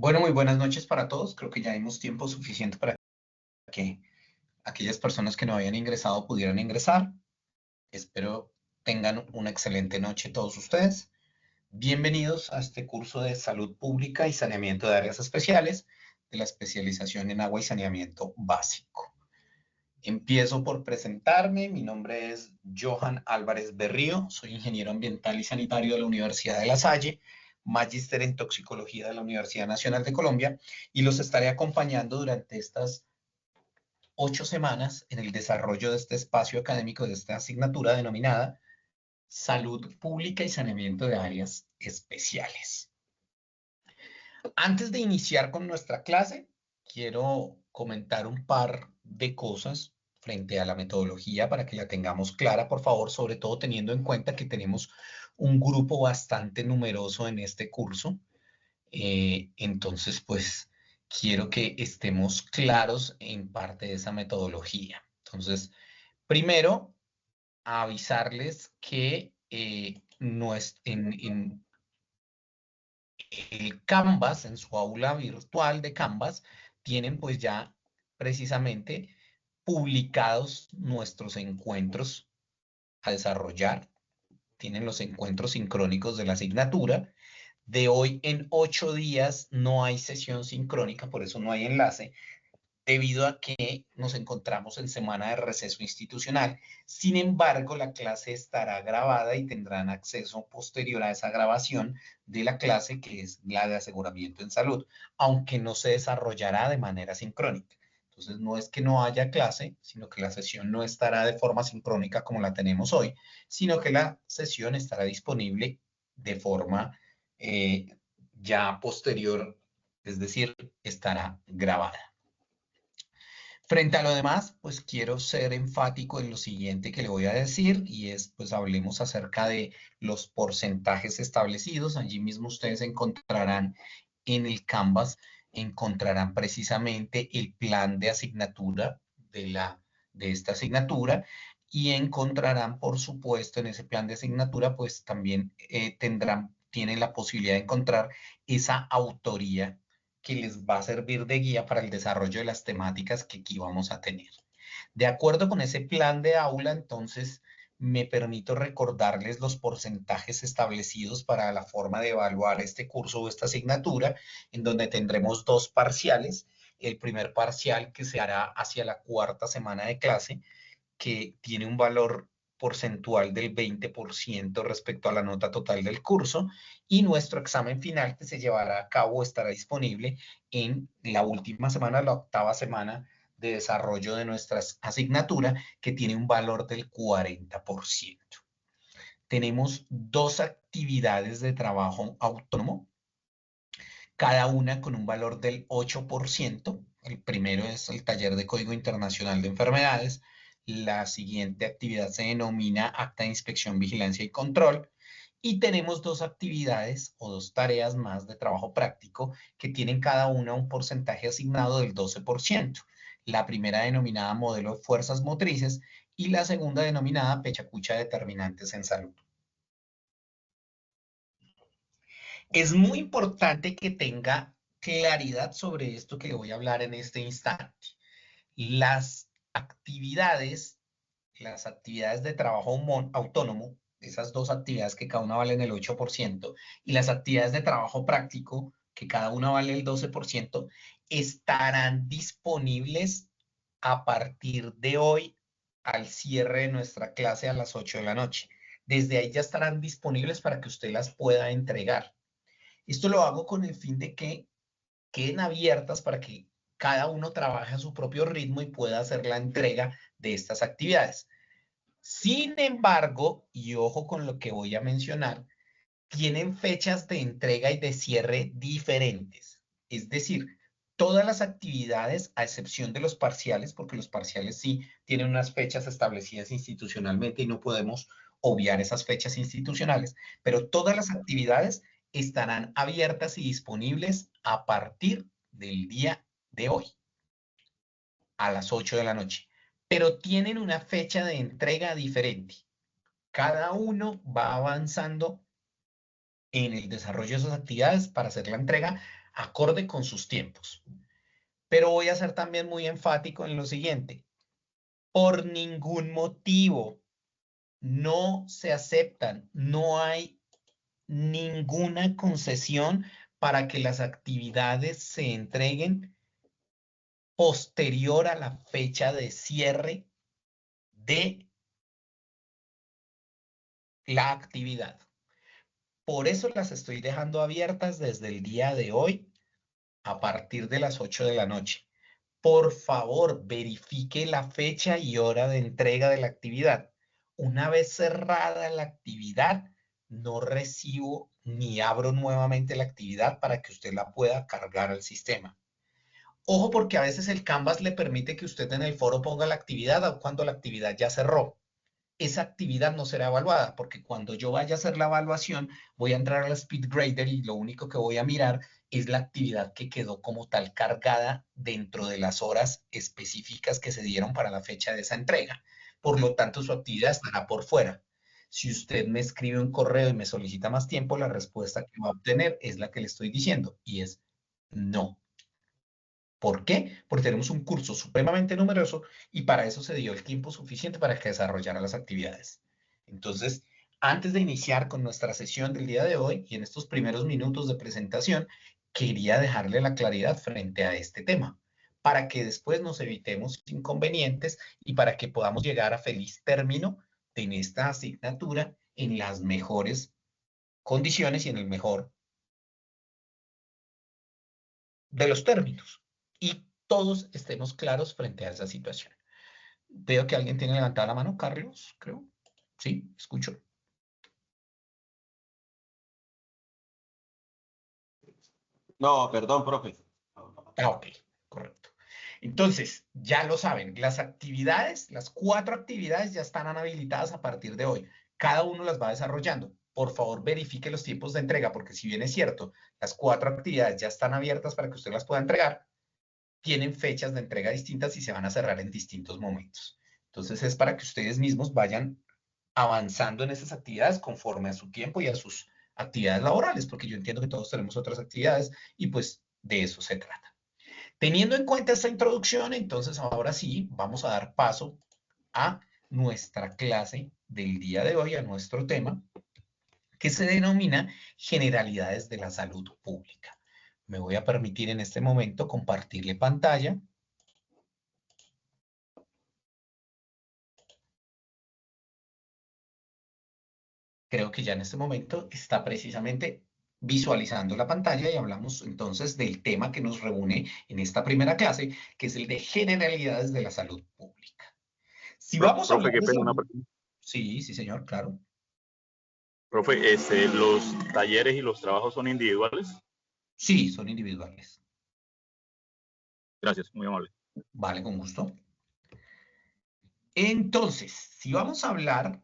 Bueno, muy buenas noches para todos. Creo que ya dimos tiempo suficiente para que aquellas personas que no habían ingresado pudieran ingresar. Espero tengan una excelente noche todos ustedes. Bienvenidos a este curso de Salud Pública y Saneamiento de Áreas Especiales de la especialización en agua y saneamiento básico. Empiezo por presentarme. Mi nombre es Johan Álvarez Berrío. Soy ingeniero ambiental y sanitario de la Universidad de La Salle, magíster en toxicología de la Universidad Nacional de Colombia, y los estaré acompañando durante estas 8 semanas en el desarrollo de este espacio académico, de esta asignatura denominada Salud Pública y Saneamiento de Áreas Especiales. Antes de iniciar con nuestra clase, quiero comentar un par de cosas frente a la metodología para que la tengamos clara, por favor, sobre todo teniendo en cuenta que tenemos un grupo bastante numeroso en este curso. Entonces, pues, quiero que estemos claros en parte de esa metodología. Entonces, primero, avisarles que no es en el Canvas, en su aula virtual de Canvas, tienen pues ya precisamente publicados nuestros encuentros a desarrollar. Tienen los encuentros sincrónicos de la asignatura. De hoy en 8 días no hay sesión sincrónica, por eso no hay enlace, debido a que nos encontramos en semana de receso institucional. Sin embargo, la clase estará grabada y tendrán acceso posterior a esa grabación de la clase, que es la de aseguramiento en salud, aunque no se desarrollará de manera sincrónica. Entonces, no es que no haya clase, sino que la sesión no estará de forma sincrónica como la tenemos hoy, sino que la sesión estará disponible de forma ya posterior, es decir, estará grabada. Frente a lo demás, pues quiero ser enfático en lo siguiente que le voy a decir, y es, pues hablemos acerca de los porcentajes establecidos. Allí mismo ustedes encontrarán en el Canvas, encontrarán precisamente el plan de asignatura de esta asignatura, y encontrarán, por supuesto, en ese plan de asignatura, pues también tienen la posibilidad de encontrar esa autoría que les va a servir de guía para el desarrollo de las temáticas que aquí vamos a tener. De acuerdo con ese plan de aula, entonces, me permito recordarles los porcentajes establecidos para la forma de evaluar este curso o esta asignatura, en donde tendremos dos parciales. El primer parcial, que se hará hacia la cuarta semana de clase, que tiene un valor porcentual del 20% respecto a la nota total del curso, y nuestro examen final, que se llevará a cabo, estará disponible en la última semana, la octava semana de desarrollo de nuestra asignatura, que tiene un valor del 40%. Tenemos dos actividades de trabajo autónomo, cada una con un valor del 8%. El primero es el taller de Código Internacional de Enfermedades. La siguiente actividad se denomina Acta de Inspección, Vigilancia y Control. Y tenemos dos actividades o dos tareas más de trabajo práctico que tienen cada una un porcentaje asignado del 12%. La primera denominada Modelo de Fuerzas Motrices y la segunda denominada Pechacucha Determinantes en Salud. Es muy importante que tenga claridad sobre esto que le voy a hablar en este instante. Las actividades de trabajo autónomo, esas dos actividades que cada una valen el 8%, y las actividades de trabajo práctico, que cada una vale el 12%, estarán disponibles a partir de hoy al cierre de nuestra clase a las 8 de la noche. Desde ahí ya estarán disponibles para que usted las pueda entregar. Esto lo hago con el fin de que queden abiertas para que cada uno trabaje a su propio ritmo y pueda hacer la entrega de estas actividades. Sin embargo, y ojo con lo que voy a mencionar, tienen fechas de entrega y de cierre diferentes. Es decir, todas las actividades, a excepción de los parciales, porque los parciales sí tienen unas fechas establecidas institucionalmente y no podemos obviar esas fechas institucionales, pero todas las actividades estarán abiertas y disponibles a partir del día de hoy, a las 8 de la noche, pero tienen una fecha de entrega diferente. Cada uno va avanzando en el desarrollo de esas actividades para hacer la entrega acorde con sus tiempos. Pero voy a ser también muy enfático en lo siguiente. Por ningún motivo no se aceptan, no hay ninguna concesión para que las actividades se entreguen posterior a la fecha de cierre de la actividad. Por eso las estoy dejando abiertas desde el día de hoy a partir de las 8 de la noche. Por favor, verifique la fecha y hora de entrega de la actividad. Una vez cerrada la actividad, no recibo ni abro nuevamente la actividad para que usted la pueda cargar al sistema. Ojo, porque a veces el Canvas le permite que usted en el foro ponga la actividad o cuando la actividad ya cerró. Esa actividad no será evaluada, porque cuando yo vaya a hacer la evaluación, voy a entrar al SpeedGrader y lo único que voy a mirar es la actividad que quedó como tal cargada dentro de las horas específicas que se dieron para la fecha de esa entrega. Por lo tanto, su actividad estará por fuera. Si usted me escribe un correo y me solicita más tiempo, la respuesta que va a obtener es la que le estoy diciendo, y es no. ¿Por qué? Porque tenemos un curso supremamente numeroso y para eso se dio el tiempo suficiente para que desarrollara las actividades. Entonces, antes de iniciar con nuestra sesión del día de hoy y en estos primeros minutos de presentación, quería dejarle la claridad frente a este tema, para que después nos evitemos inconvenientes y para que podamos llegar a feliz término en esta asignatura en las mejores condiciones y en el mejor de los términos. Y todos estemos claros frente a esa situación. Veo que alguien tiene levantada la mano, Carlos, creo. Sí, escucho. No, perdón, profe. Ok, correcto. Entonces, ya lo saben, las actividades, las 4 actividades ya están habilitadas a partir de hoy. Cada uno las va desarrollando. Por favor, verifique los tiempos de entrega, porque si bien es cierto, las 4 actividades ya están abiertas para que usted las pueda entregar, tienen fechas de entrega distintas y se van a cerrar en distintos momentos. Entonces, es para que ustedes mismos vayan avanzando en esas actividades conforme a su tiempo y a sus actividades laborales, porque yo entiendo que todos tenemos otras actividades y pues de eso se trata. Teniendo en cuenta esta introducción, entonces ahora sí vamos a dar paso a nuestra clase del día de hoy, a nuestro tema, que se denomina Generalidades de la Salud Pública. Me voy a permitir en este momento compartirle pantalla. Creo que ya en este momento está precisamente visualizando la pantalla y hablamos entonces del tema que nos reúne en esta primera clase, que es el de generalidades de la salud pública. Si vamos a Profe, hablar qué de pena, una salud, pregunta. sí, sí, señor, claro. Profe, ¿los talleres y los trabajos son individuales? Sí, son individuales. Gracias, muy amable. Vale, con gusto. Entonces, si vamos a hablar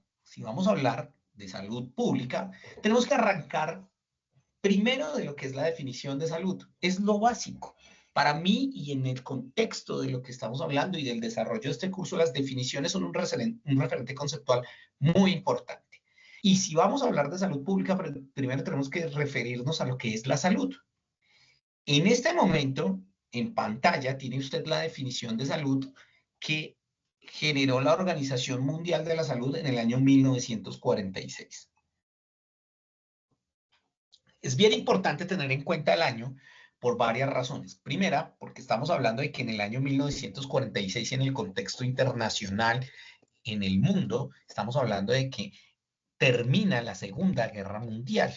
de salud pública, tenemos que arrancar primero de lo que es la definición de salud. Es lo básico. Para mí y en el contexto de lo que estamos hablando y del desarrollo de este curso, las definiciones son un referente conceptual muy importante. Y si vamos a hablar de salud pública, primero tenemos que referirnos a lo que es la salud. En este momento, en pantalla, tiene usted la definición de salud que generó la Organización Mundial de la Salud en el año 1946. Es bien importante tener en cuenta el año por varias razones. Primera, porque estamos hablando de que en el año 1946, en el contexto internacional, en el mundo, estamos hablando de que termina la Segunda Guerra Mundial.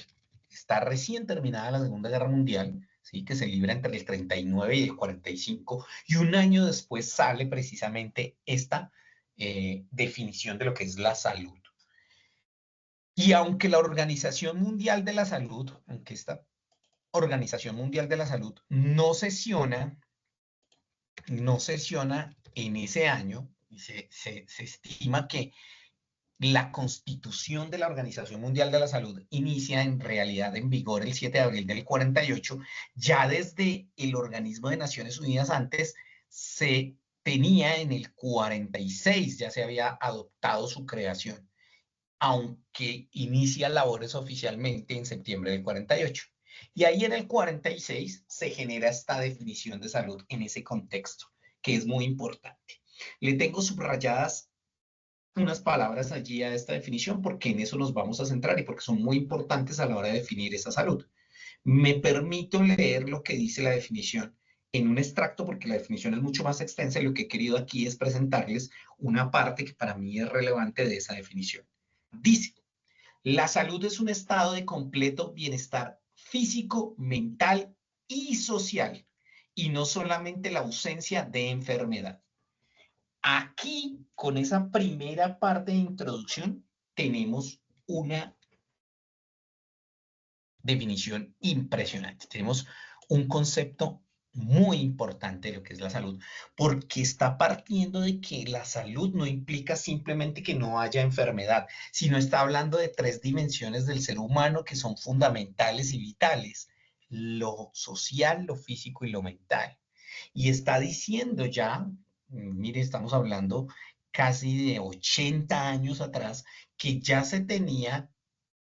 Está recién terminada la Segunda Guerra Mundial, ¿sí? Que se libra entre el 39 y el 45, y un año después sale precisamente esta definición de lo que es la salud. Y aunque la Organización Mundial de la Salud, aunque esta Organización Mundial de la Salud no sesiona en ese año, y se estima que la constitución de la Organización Mundial de la Salud inicia en realidad en vigor el 7 de abril del 48, ya desde el organismo de Naciones Unidas antes se tenía en el 46, ya se había adoptado su creación, aunque inicia labores oficialmente en septiembre del 48. Y ahí en el 46 se genera esta definición de salud en ese contexto, que es muy importante. Le tengo subrayadas unas palabras allí a esta definición porque en eso nos vamos a centrar y porque son muy importantes a la hora de definir esa salud. Me permito leer lo que dice la definición en un extracto porque la definición es mucho más extensa y lo que he querido aquí es presentarles una parte que para mí es relevante de esa definición. Dice, la salud es un estado de completo bienestar físico, mental y social y no solamente la ausencia de enfermedad. Aquí, con esa primera parte de introducción, tenemos una definición impresionante. Tenemos un concepto muy importante de lo que es la salud, porque está partiendo de que la salud no implica simplemente que no haya enfermedad, sino está hablando de 3 dimensiones del ser humano que son fundamentales y vitales: lo social, lo físico y lo mental. Y está diciendo ya, mire, estamos hablando casi de 80 años atrás, que ya se tenía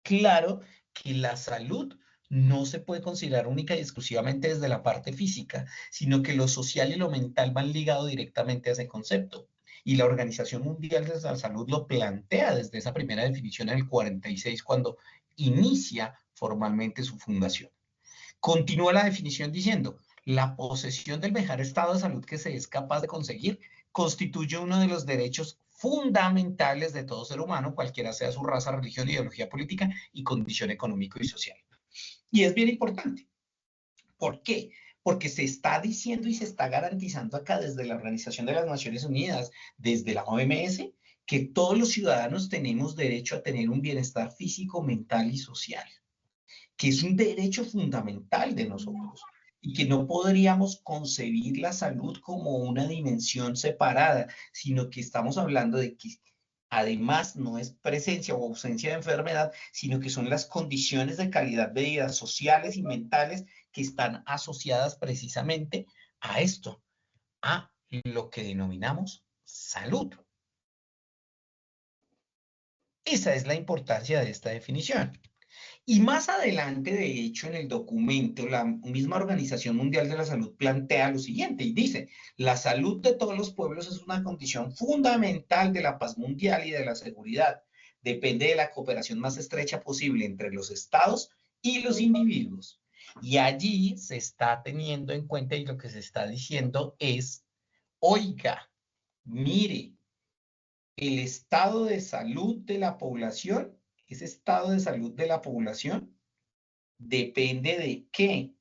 claro que la salud no se puede considerar única y exclusivamente desde la parte física, sino que lo social y lo mental van ligados directamente a ese concepto. Y la Organización Mundial de la Salud lo plantea desde esa primera definición en el 46, cuando inicia formalmente su fundación. Continúa la definición diciendo, la posesión del mejor estado de salud que se es capaz de conseguir constituye uno de los derechos fundamentales de todo ser humano, cualquiera sea su raza, religión, ideología política y condición económica y social. Y es bien importante. ¿Por qué? Porque se está diciendo y se está garantizando acá desde la Organización de las Naciones Unidas, desde la OMS, que todos los ciudadanos tenemos derecho a tener un bienestar físico, mental y social, que es un derecho fundamental de nosotros y que no podríamos concebir la salud como una dimensión separada, sino que estamos hablando de que además no es presencia o ausencia de enfermedad, sino que son las condiciones de calidad de vida sociales y mentales que están asociadas precisamente a esto, a lo que denominamos salud. Esa es la importancia de esta definición. Y más adelante, de hecho, en el documento, la misma Organización Mundial de la Salud plantea lo siguiente y dice, la salud de todos los pueblos es una condición fundamental de la paz mundial y de la seguridad. Depende de la cooperación más estrecha posible entre los estados y los individuos. Y allí se está teniendo en cuenta y lo que se está diciendo es, oiga, mire, el estado de salud de la población, ese estado de salud de la población, ¿depende de qué?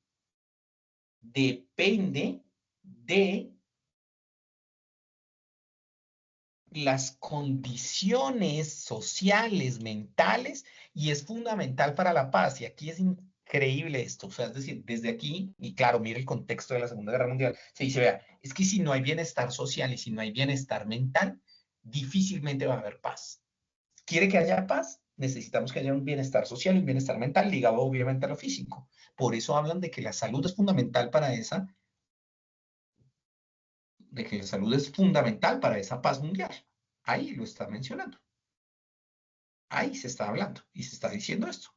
Depende de las condiciones sociales, mentales, y es fundamental para la paz. Y aquí es increíble esto. O sea, es decir, desde aquí, y claro, mire el contexto de la Segunda Guerra Mundial, se dice, vea, es que si no hay bienestar social y si no hay bienestar mental, difícilmente va a haber paz. ¿Quiere que haya paz? Necesitamos que haya un bienestar social y un bienestar mental ligado obviamente a lo físico. Por eso hablan de que la salud es fundamental para esa, de que la salud es fundamental para esa paz mundial. Ahí lo está mencionando. Ahí se está hablando y se está diciendo esto.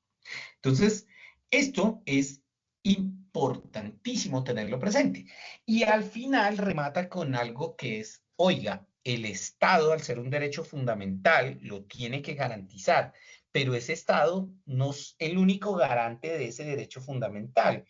Entonces, esto es importantísimo tenerlo presente. Y al final remata con algo que es, oiga, el Estado, al ser un derecho fundamental, lo tiene que garantizar, pero ese Estado no es el único garante de ese derecho fundamental.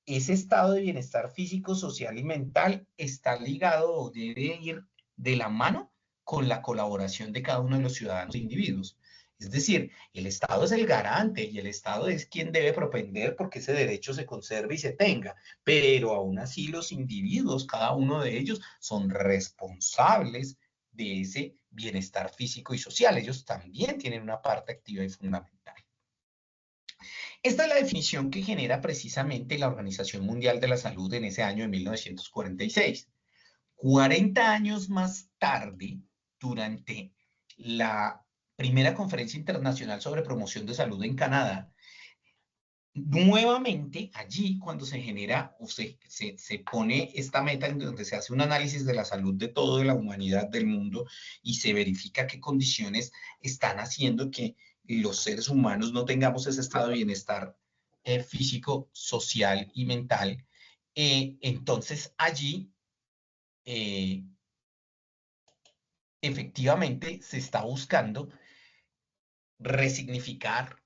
Ese estado de bienestar físico, social y mental está ligado o debe ir de la mano con la colaboración de cada uno de los ciudadanos e individuos. Es decir, el Estado es el garante y el Estado es quien debe propender porque ese derecho se conserve y se tenga, pero aún así los individuos, cada uno de ellos, son responsables de ese bienestar físico y social. Ellos también tienen una parte activa y fundamental. Esta es la definición que genera precisamente la Organización Mundial de la Salud en ese año de 1946. 40 años más tarde, durante la primera conferencia internacional sobre promoción de salud en Canadá, nuevamente allí cuando se genera o se pone esta meta en donde se hace un análisis de la salud de toda la humanidad del mundo y se verifica qué condiciones están haciendo que los seres humanos no tengamos ese estado de bienestar físico, social y mental. Entonces allí efectivamente se está buscando resignificar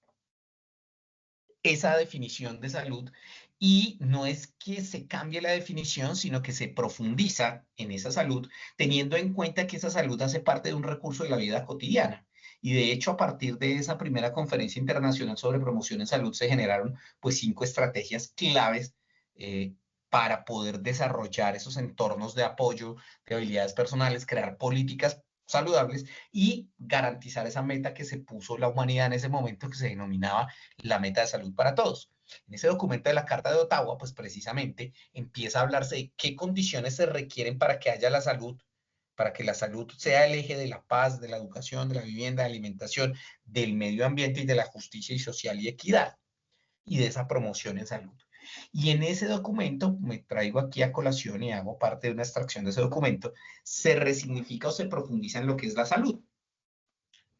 esa definición de salud, y no es que se cambie la definición, sino que se profundiza en esa salud, teniendo en cuenta que esa salud hace parte de un recurso de la vida cotidiana. Y de hecho, a partir de esa primera conferencia internacional sobre promoción en salud, se generaron pues 5 estrategias claves para poder desarrollar esos entornos de apoyo, de habilidades personales, crear políticas saludables y garantizar esa meta que se puso la humanidad en ese momento, que se denominaba la meta de salud para todos. En ese documento de la Carta de Ottawa, pues precisamente empieza a hablarse de qué condiciones se requieren para que haya la salud, para que la salud sea el eje de la paz, de la educación, de la vivienda, de la alimentación, del medio ambiente y de la justicia y social y equidad, y de esa promoción en salud. Y en ese documento, me traigo aquí a colación y hago parte de una extracción de ese documento, se resignifica o se profundiza en lo que es la salud.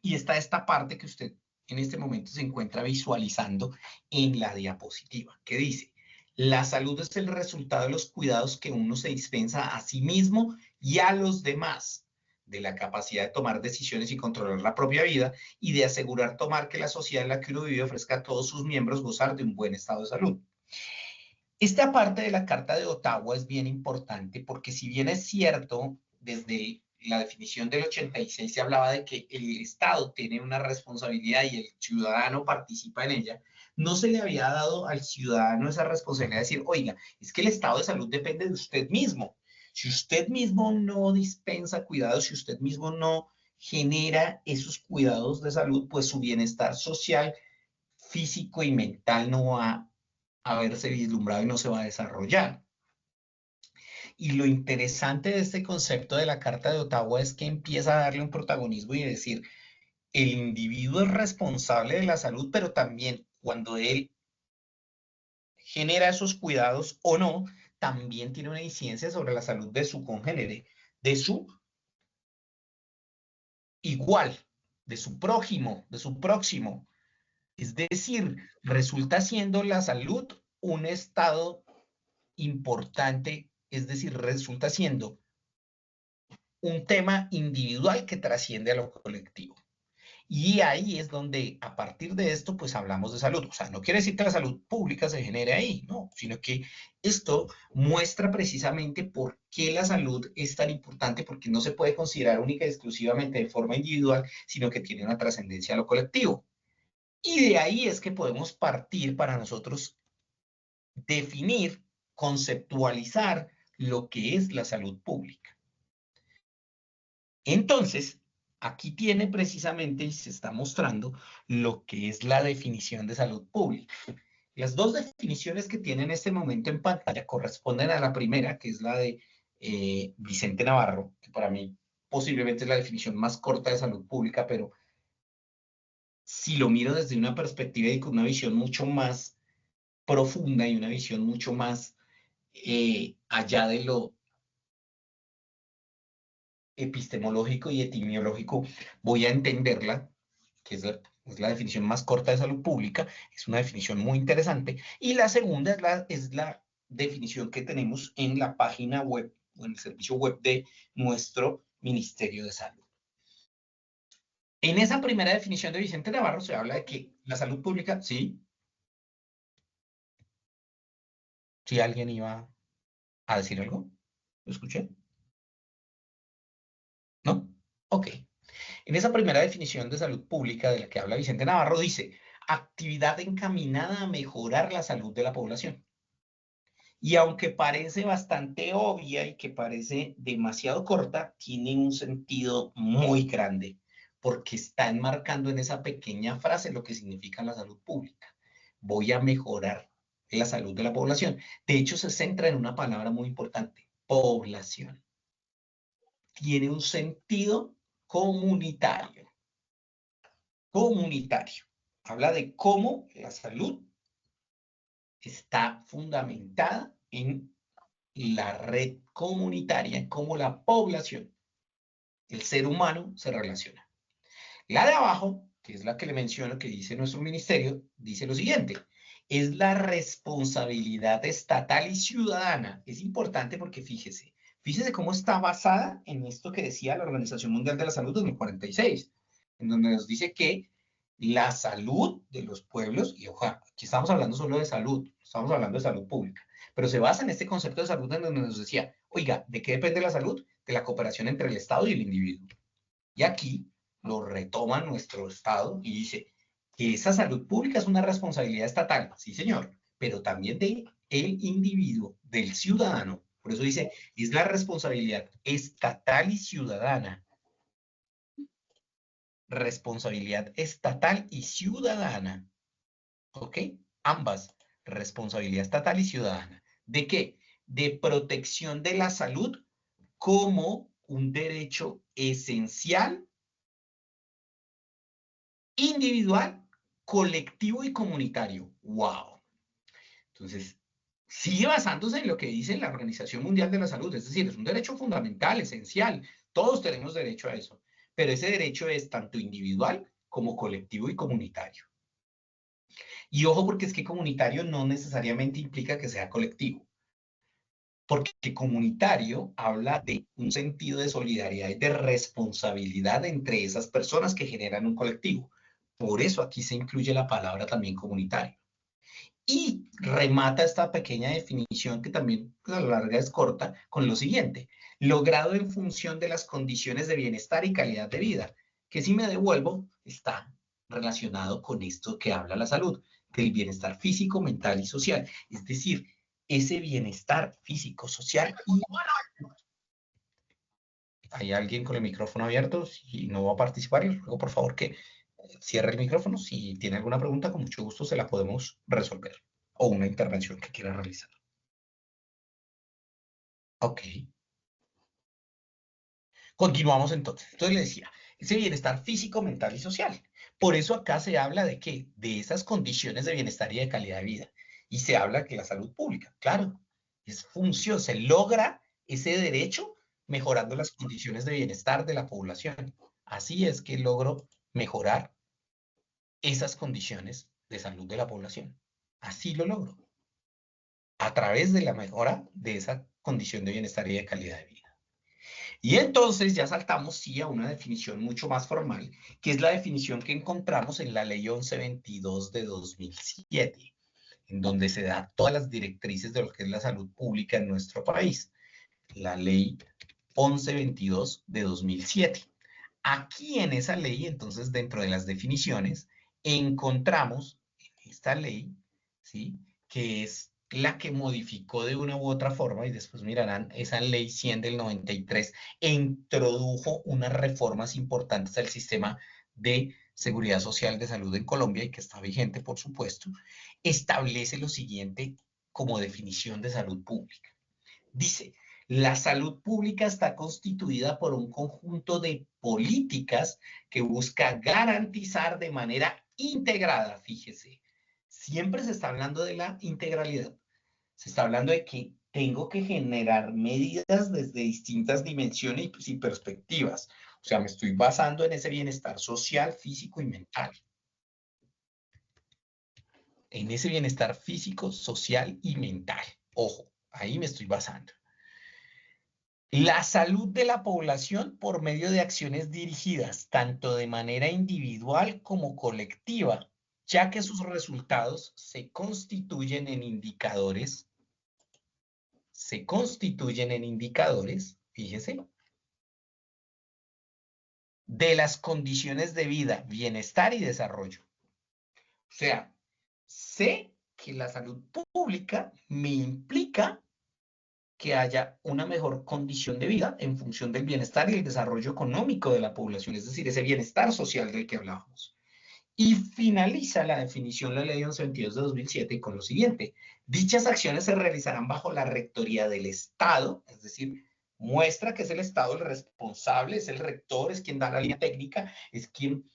Y está esta parte que usted en este momento se encuentra visualizando en la diapositiva, que dice: la salud es el resultado de los cuidados que uno se dispensa a sí mismo y a los demás, de la capacidad de tomar decisiones y controlar la propia vida, y de asegurar tomar que la sociedad en la que uno vive ofrezca a todos sus miembros gozar de un buen estado de salud. Esta parte de la Carta de Ottawa es bien importante porque, si bien es cierto, desde la definición del 86 se hablaba de que el Estado tiene una responsabilidad y el ciudadano participa en ella, no se le había dado al ciudadano esa responsabilidad de decir: oiga, es que el estado de salud depende de usted mismo. Si usted mismo no dispensa cuidados, si usted mismo no genera esos cuidados de salud, pues su bienestar social, físico y mental no va a verse vislumbrado y no se va a desarrollar. Y lo interesante de este concepto de la Carta de Ottawa es que empieza a darle un protagonismo y decir: el individuo es responsable de la salud, pero también cuando él genera esos cuidados o no, también tiene una incidencia sobre la salud de su congénere, de su igual, de su prójimo, de su próximo. Es decir, resulta siendo la salud un estado importante, es decir, resulta siendo un tema individual que trasciende a lo colectivo. Y ahí es donde, a partir de esto, pues hablamos de salud. O sea, no quiere decir que la salud pública se genere ahí, no, sino que esto muestra precisamente por qué la salud es tan importante, porque no se puede considerar única y exclusivamente de forma individual, sino que tiene una trascendencia a lo colectivo. Y de ahí es que podemos partir para nosotros definir, conceptualizar lo que es la salud pública. Entonces, aquí tiene precisamente y se está mostrando lo que es la definición de salud pública. Las dos definiciones que tiene en este momento en pantalla corresponden a la primera, que es la de Vicente Navarro, que para mí posiblemente es la definición más corta de salud pública, pero si lo miro desde una perspectiva y con una visión mucho más profunda y una visión mucho más allá de lo epistemológico y etimológico, voy a entenderla, que es la definición más corta de salud pública, es una definición muy interesante. Y la segunda es la definición que tenemos en la página web o en el servicio web de nuestro Ministerio de Salud. En esa primera definición de Vicente Navarro se habla de que la salud pública, sí, si alguien iba a decir algo, ¿lo escuché? ¿No? Ok. En esa primera definición de salud pública de la que habla Vicente Navarro dice: actividad encaminada a mejorar la salud de la población. Y aunque parece bastante obvia y que parece demasiado corta, tiene un sentido muy grande, porque está enmarcando en esa pequeña frase lo que significa la salud pública. Voy a mejorar la salud de la población. De hecho, se centra en una palabra muy importante: población. Tiene un sentido comunitario. Comunitario. Habla de cómo la salud está fundamentada en la red comunitaria, en cómo la población, el ser humano, se relaciona. La de abajo, que es la que le menciono, que dice nuestro ministerio, dice lo siguiente: es la responsabilidad estatal y ciudadana. Es importante porque fíjese cómo está basada en esto que decía la Organización Mundial de la Salud 2046, en donde nos dice que la salud de los pueblos, y ojalá, aquí estamos hablando solo de salud, estamos hablando de salud pública, pero se basa en este concepto de salud en donde nos decía, oiga, ¿de qué depende la salud? De la cooperación entre el Estado y el individuo. Y aquí lo retoma nuestro Estado y dice que esa salud pública es una responsabilidad estatal, sí señor, pero también de el individuo, del ciudadano. Por eso dice, es la responsabilidad estatal y ciudadana. Responsabilidad estatal y ciudadana. ¿Ok? Ambas, responsabilidad estatal y ciudadana. ¿De qué? De protección de la salud como un derecho esencial, individual, colectivo y comunitario. ¡Wow! Entonces, sigue basándose en lo que dice la Organización Mundial de la Salud, es decir, es un derecho fundamental, esencial. Todos tenemos derecho a eso, pero ese derecho es tanto individual como colectivo y comunitario. Y ojo, porque es que comunitario no necesariamente implica que sea colectivo, porque comunitario habla de un sentido de solidaridad y de responsabilidad entre esas personas que generan un colectivo. Por eso aquí se incluye la palabra también comunitario. Y remata esta pequeña definición que también pues, a la larga es corta con lo siguiente: logrado en función de las condiciones de bienestar y calidad de vida, que si me devuelvo está relacionado con esto que habla la salud, del bienestar físico, mental y social. Es decir, ese bienestar físico, social y... ¿Hay alguien con el micrófono abierto? Si no va a participar, les ruego por favor que cierre el micrófono. Si tiene alguna pregunta, con mucho gusto se la podemos resolver. O una intervención que quiera realizar. Ok. Continuamos entonces. Entonces le decía, ese bienestar físico, mental y social. Por eso acá se habla de qué? De esas condiciones de bienestar y de calidad de vida. Y se habla que la salud pública, claro, es función, se logra ese derecho mejorando las condiciones de bienestar de la población. Así es que logro mejorar esas condiciones de salud de la población. Así lo logro. A través de la mejora de esa condición de bienestar y de calidad de vida. Y entonces ya saltamos, sí, a una definición mucho más formal, que es la definición que encontramos en la Ley 1122 de 2007, en donde se da todas las directrices de lo que es la salud pública en nuestro país. La Ley 1122 de 2007. Aquí en esa ley, entonces, dentro de las definiciones, encontramos en esta ley, ¿sí?, que es la que modificó de una u otra forma, y después mirarán, esa ley 100 del 93 introdujo unas reformas importantes al sistema de seguridad social de salud en Colombia, y que está vigente, por supuesto, establece lo siguiente como definición de salud pública. Dice, la salud pública está constituida por un conjunto de políticas que busca garantizar de manera integrada, fíjese, siempre se está hablando de la integralidad, se está hablando de que tengo que generar medidas desde distintas dimensiones y perspectivas. O sea, me estoy basando en ese bienestar social, físico y mental. En ese bienestar físico, social y mental. Ojo, ahí me estoy basando. La salud de la población por medio de acciones dirigidas tanto de manera individual como colectiva, ya que sus resultados se constituyen en indicadores, fíjese, de las condiciones de vida, bienestar y desarrollo. O sea, sé que la salud pública me implica que haya una mejor condición de vida en función del bienestar y el desarrollo económico de la población, es decir, ese bienestar social del que hablábamos. Y finaliza la definición la Ley 1122 de 2007 con lo siguiente: dichas acciones se realizarán bajo la rectoría del Estado, es decir, muestra que es el Estado el responsable, es el rector, es quien da la línea técnica, es quien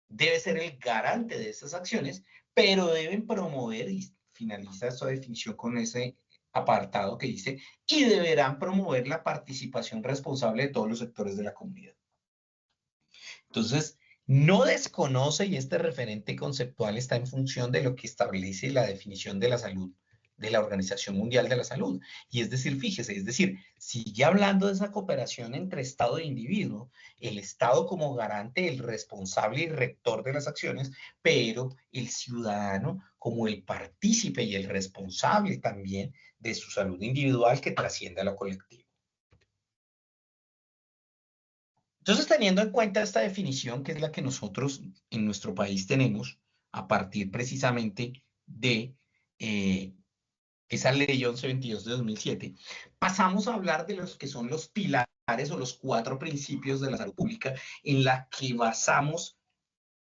debe ser el garante de esas acciones, pero deben promover, y finaliza esa definición con ese apartado que dice, y deberán promover la participación responsable de todos los sectores de la comunidad. Entonces, No desconoce, y este referente conceptual está en función de lo que establece la definición de la salud de la Organización Mundial de la Salud. Y es decir, fíjese, es decir, sigue hablando de esa cooperación entre Estado e individuo, el Estado como garante, el responsable y rector de las acciones, pero el ciudadano como el partícipe y el responsable también de su salud individual que trasciende a lo colectivo. Entonces, teniendo en cuenta esta definición, que es la que nosotros en nuestro país tenemos, a partir precisamente de esa ley 1122 de 2007, pasamos a hablar de los que son los pilares o los 4 principios de la salud pública en la que basamos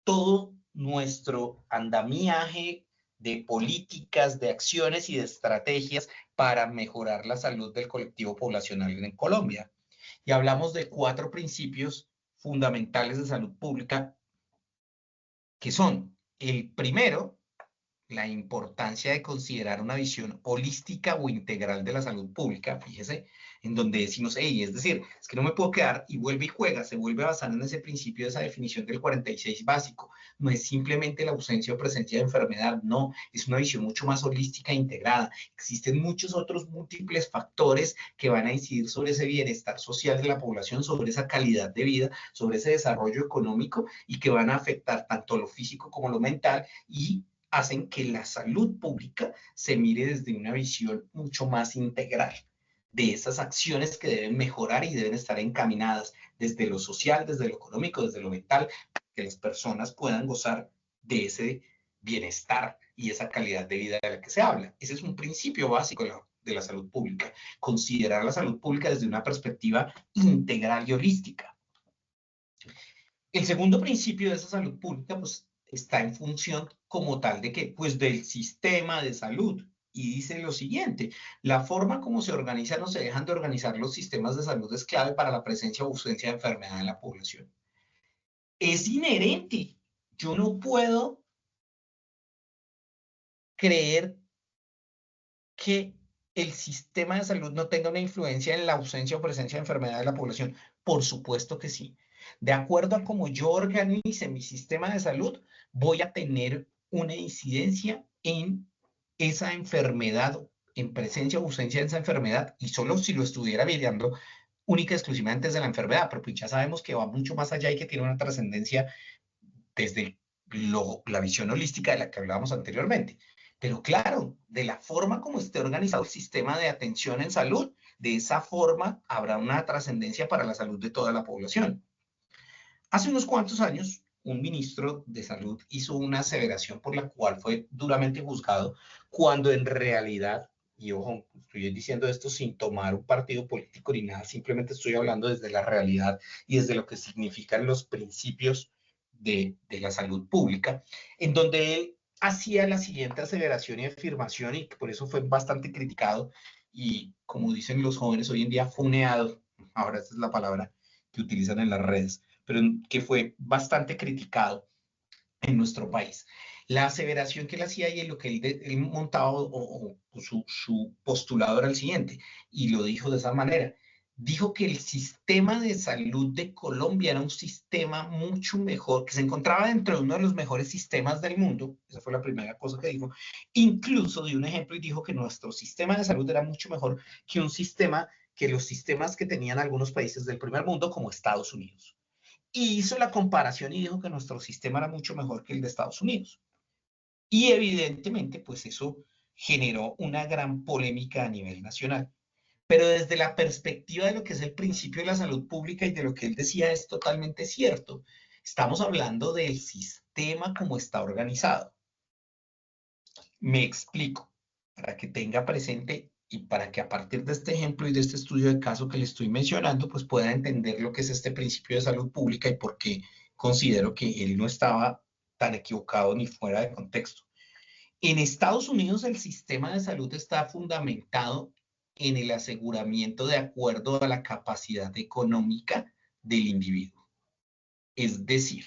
todo nuestro andamiaje de políticas, de acciones y de estrategias para mejorar la salud del colectivo poblacional en Colombia. Y hablamos de 4 principios fundamentales de salud pública, que son el primero, la importancia de considerar una visión holística o integral de la salud pública, fíjese, en donde decimos, hey, es decir, es que no me puedo quedar y vuelve y juega, se vuelve a basar en ese principio de esa definición del 46 básico, no es simplemente la ausencia o presencia de enfermedad, no, es una visión mucho más holística e integrada, existen muchos otros múltiples factores que van a incidir sobre ese bienestar social de la población, sobre esa calidad de vida, sobre ese desarrollo económico y que van a afectar tanto lo físico como lo mental y hacen que la salud pública se mire desde una visión mucho más integral de esas acciones que deben mejorar y deben estar encaminadas desde lo social, desde lo económico, desde lo mental, para que las personas puedan gozar de ese bienestar y esa calidad de vida de la que se habla. Ese es un principio básico de la salud pública, considerar la salud pública desde una perspectiva integral y holística. El segundo principio de esa salud pública, pues, está en función como tal de que, pues, del sistema de salud. Y dice lo siguiente, la forma como se organizan o se dejan de organizar los sistemas de salud es clave para la presencia o ausencia de enfermedad en la población. Es inherente. Yo no puedo creer que el sistema de salud no tenga una influencia en la ausencia o presencia de enfermedad de la población. Por supuesto que sí. De acuerdo a cómo yo organice mi sistema de salud, voy a tener una incidencia en esa enfermedad, en presencia o ausencia de esa enfermedad, y solo si lo estuviera mirando única y exclusivamente desde la enfermedad, pero pues ya sabemos que va mucho más allá y que tiene una trascendencia desde la visión holística de la que hablábamos anteriormente. Pero claro, de la forma como esté organizado el sistema de atención en salud, de esa forma habrá una trascendencia para la salud de toda la población. Hace unos cuantos años, un ministro de salud hizo una aseveración por la cual fue duramente juzgado, cuando en realidad, y ojo, estoy diciendo esto sin tomar un partido político ni nada, simplemente estoy hablando desde la realidad y desde lo que significan los principios de la salud pública, en donde él hacía la siguiente aseveración y afirmación, y por eso fue bastante criticado y, como dicen los jóvenes hoy en día, funeado, ahora esta es la palabra que utilizan en las redes, pero que fue bastante criticado en nuestro país. La aseveración que él hacía y lo que él montaba o su postulado era el siguiente, y lo dijo de esa manera. Dijo que el sistema de salud de Colombia era un sistema mucho mejor, que se encontraba dentro de uno de los mejores sistemas del mundo. Esa fue la primera cosa que dijo. Incluso dio un ejemplo y dijo que nuestro sistema de salud era mucho mejor que los sistemas que tenían algunos países del primer mundo, como Estados Unidos. Y hizo la comparación y dijo que nuestro sistema era mucho mejor que el de Estados Unidos. Y evidentemente, pues eso generó una gran polémica a nivel nacional. Pero desde la perspectiva de lo que es el principio de la salud pública y de lo que él decía es totalmente cierto. Estamos hablando del sistema como está organizado. Me explico, para que tenga presente y para que a partir de este ejemplo y de este estudio de caso que le estoy mencionando, pues pueda entender lo que es este principio de salud pública y por qué considero que él no estaba tan equivocado ni fuera de contexto. En Estados Unidos el sistema de salud está fundamentado en el aseguramiento de acuerdo a la capacidad económica del individuo. Es decir,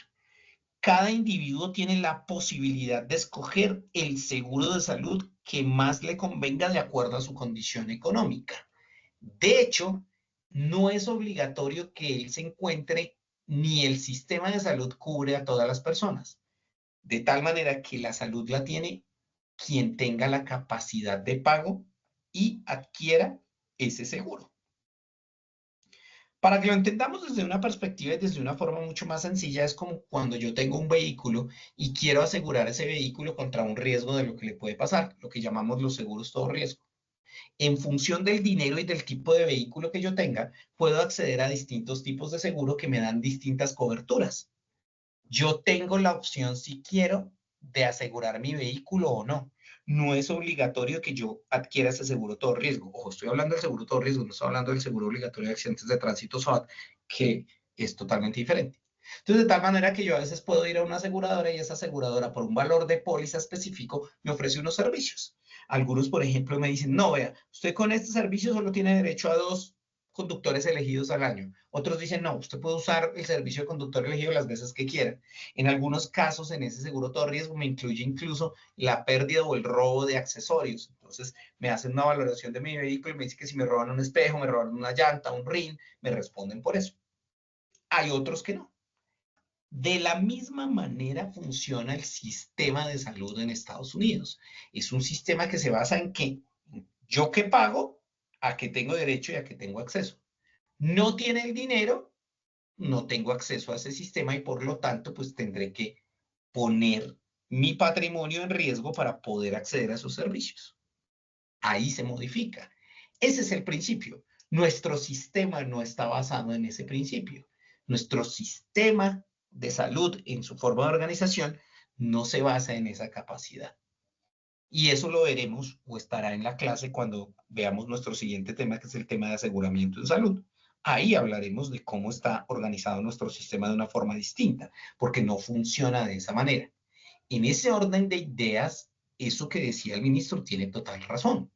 cada individuo tiene la posibilidad de escoger el seguro de salud que más le convenga de acuerdo a su condición económica. De hecho, no es obligatorio que él se encuentre ni el sistema de salud cubre a todas las personas. De tal manera que la salud la tiene quien tenga la capacidad de pago y adquiera ese seguro. Para que lo entendamos desde una perspectiva y desde una forma mucho más sencilla, es como cuando yo tengo un vehículo y quiero asegurar ese vehículo contra un riesgo de lo que le puede pasar, lo que llamamos los seguros todo riesgo. En función del dinero y del tipo de vehículo que yo tenga, puedo acceder a distintos tipos de seguro que me dan distintas coberturas. Yo tengo la opción, si quiero, de asegurar mi vehículo o no. No es obligatorio que yo adquiera ese seguro todo riesgo. Ojo, estoy hablando del seguro todo riesgo, no estoy hablando del seguro obligatorio de accidentes de tránsito SOAT, que es totalmente diferente. Entonces, de tal manera que yo a veces puedo ir a una aseguradora y esa aseguradora, por un valor de póliza específico, me ofrece unos servicios. Algunos, por ejemplo, me dicen, no, vea, usted con este servicio solo tiene derecho a 2 conductores elegidos al año. Otros dicen, no, usted puede usar el servicio de conductor elegido las veces que quiera. En algunos casos, en ese seguro todo riesgo, me incluye incluso la pérdida o el robo de accesorios. Entonces, me hacen una valoración de mi vehículo y me dicen que si me roban un espejo, me roban una llanta, un rin, me responden por eso. Hay otros que no. De la misma manera funciona el sistema de salud en Estados Unidos. Es un sistema que se basa en que yo que pago, a que tengo derecho y a que tengo acceso. No tiene el dinero, no tengo acceso a ese sistema y por lo tanto, pues tendré que poner mi patrimonio en riesgo para poder acceder a esos servicios. Ahí se modifica. Ese es el principio. Nuestro sistema no está basado en ese principio. Nuestro sistema de salud en su forma de organización no se basa en esa capacidad. Y eso lo veremos o estará en la clase cuando veamos nuestro siguiente tema, que es el tema de aseguramiento en salud. Ahí hablaremos de cómo está organizado nuestro sistema de una forma distinta, porque no funciona de esa manera. En ese orden de ideas, eso que decía el ministro tiene total razón.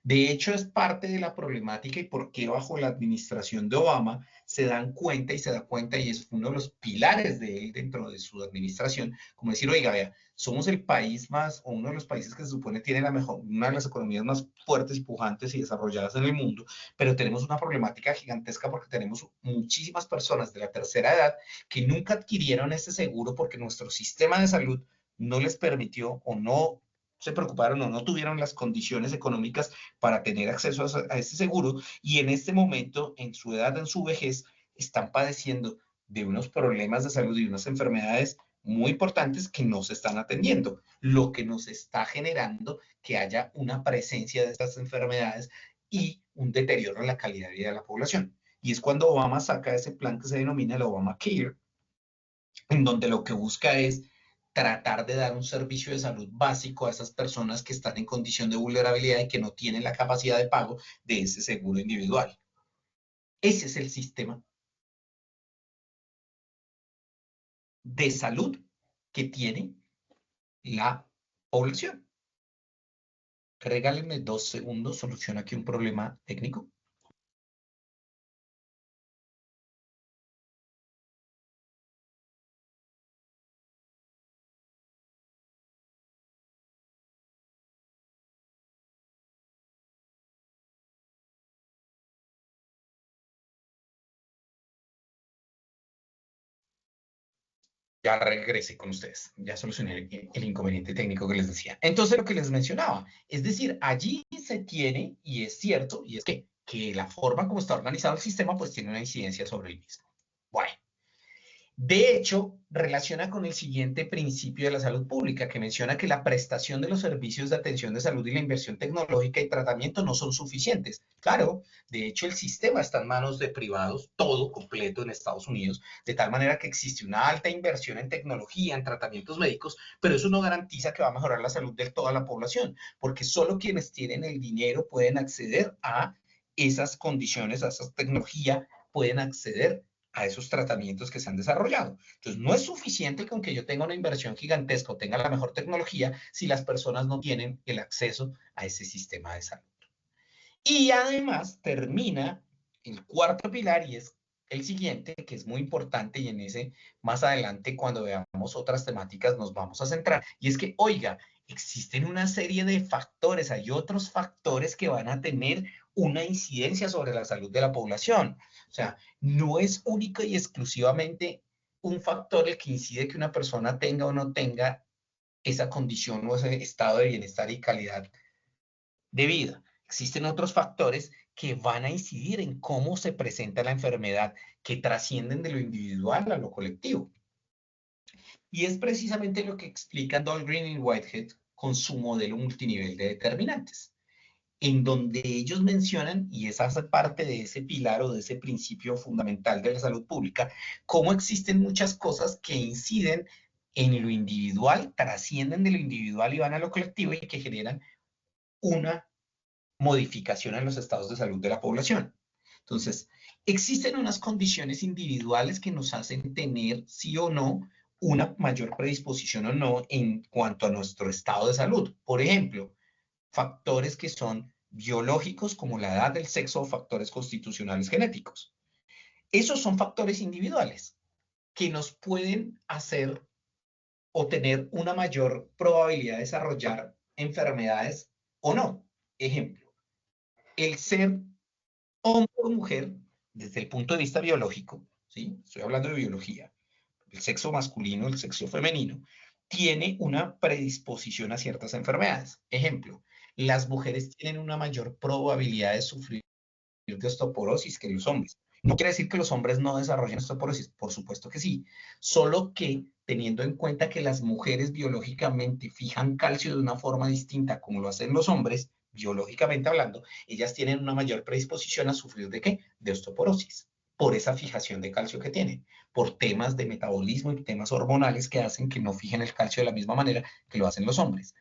De hecho, es parte de la problemática y por qué bajo la administración de Obama se dan cuenta y se da cuenta, y es uno de los pilares de él dentro de su administración, como decir, oiga, vea, somos el país más, o uno de los países que se supone tiene la mejor, una de las economías más fuertes, pujantes y desarrolladas en el mundo, pero tenemos una problemática gigantesca porque tenemos muchísimas personas de la tercera edad que nunca adquirieron este seguro porque nuestro sistema de salud no les permitió o no se preocuparon o no tuvieron las condiciones económicas para tener acceso a ese seguro y en este momento, en su edad, en su vejez, están padeciendo de unos problemas de salud y unas enfermedades muy importantes que no se están atendiendo, lo que nos está generando que haya una presencia de estas enfermedades y un deterioro en la calidad de vida de la población. Y es cuando Obama saca ese plan que se denomina el Obamacare, en donde lo que busca es tratar de dar un servicio de salud básico a esas personas que están en condición de vulnerabilidad y que no tienen la capacidad de pago de ese seguro individual. Ese es el sistema de salud que tiene la población. Regálenme 2 segundos, soluciono aquí un problema técnico. Ya regresé con ustedes, ya solucioné el inconveniente técnico que les decía. Entonces, lo que les mencionaba, es decir, allí se tiene, y es cierto, y es que la forma como está organizado el sistema, pues tiene una incidencia sobre el mismo. Bueno, de hecho, relaciona con el siguiente principio de la salud pública, que menciona que la prestación de los servicios de atención de salud y la inversión tecnológica y tratamiento no son suficientes. Claro, de hecho, el sistema está en manos de privados, todo completo en Estados Unidos, de tal manera que existe una alta inversión en tecnología, en tratamientos médicos, pero eso no garantiza que va a mejorar la salud de toda la población, porque solo quienes tienen el dinero pueden acceder a esas condiciones, a esa tecnología, pueden acceder a esos tratamientos que se han desarrollado. Entonces, no es suficiente con que yo tenga una inversión gigantesca o tenga la mejor tecnología si las personas no tienen el acceso a ese sistema de salud. Y además termina el cuarto pilar y es el siguiente, que es muy importante y en ese más adelante cuando veamos otras temáticas nos vamos a centrar. Y es que, oiga, existen una serie de factores, hay otros factores que van a tener una incidencia sobre la salud de la población. O sea, no es única y exclusivamente un factor el que incide que una persona tenga o no tenga esa condición o ese estado de bienestar y calidad de vida. Existen otros factores que van a incidir en cómo se presenta la enfermedad, que trascienden de lo individual a lo colectivo. Y es precisamente lo que explican Dahlgren y Whitehead con su modelo multinivel de determinantes, en donde ellos mencionan, y esa hace parte de ese pilar o de ese principio fundamental de la salud pública, cómo existen muchas cosas que inciden en lo individual, trascienden de lo individual y van a lo colectivo y que generan una modificación en los estados de salud de la población. Entonces, existen unas condiciones individuales que nos hacen tener, sí o no, una mayor predisposición o no en cuanto a nuestro estado de salud. Por ejemplo, factores que son biológicos como la edad, el sexo o factores constitucionales genéticos. Esos son factores individuales que nos pueden hacer o tener una mayor probabilidad de desarrollar enfermedades o no. Ejemplo, el ser hombre o mujer, desde el punto de vista biológico, ¿sí? Estoy hablando de biología, el sexo masculino, el sexo femenino, tiene una predisposición a ciertas enfermedades. Ejemplo, las mujeres tienen una mayor probabilidad de sufrir de osteoporosis que los hombres. No quiere decir que los hombres no desarrollen osteoporosis, por supuesto que sí, solo que teniendo en cuenta que las mujeres biológicamente fijan calcio de una forma distinta como lo hacen los hombres, biológicamente hablando, ellas tienen una mayor predisposición a sufrir ¿de qué? De osteoporosis, por esa fijación de calcio que tienen, por temas de metabolismo y temas hormonales que hacen que no fijen el calcio de la misma manera que lo hacen los hombres.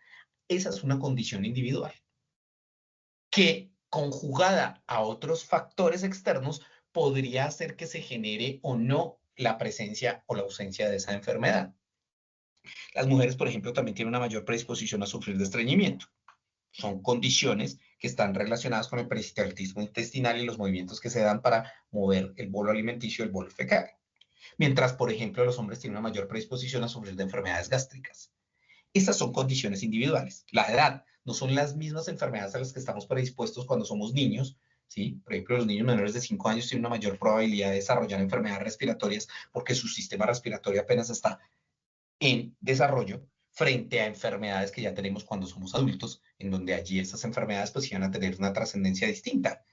Esa es una condición individual que conjugada a otros factores externos podría hacer que se genere o no la presencia o la ausencia de esa enfermedad. Las mujeres, por ejemplo, también tienen una mayor predisposición a sufrir de estreñimiento. Son condiciones que están relacionadas con el peristaltismo intestinal y los movimientos que se dan para mover el bolo alimenticio y el bolo fecal. Mientras, por ejemplo, los hombres tienen una mayor predisposición a sufrir de enfermedades gástricas. Estas son condiciones individuales. La edad no son las mismas enfermedades a las que estamos predispuestos cuando somos niños, ¿sí? Por ejemplo, los niños menores de 5 años tienen una mayor probabilidad de desarrollar enfermedades respiratorias porque su sistema respiratorio apenas está en desarrollo frente a enfermedades que ya tenemos cuando somos adultos, en donde allí estas enfermedades pues iban a tener una trascendencia distinta.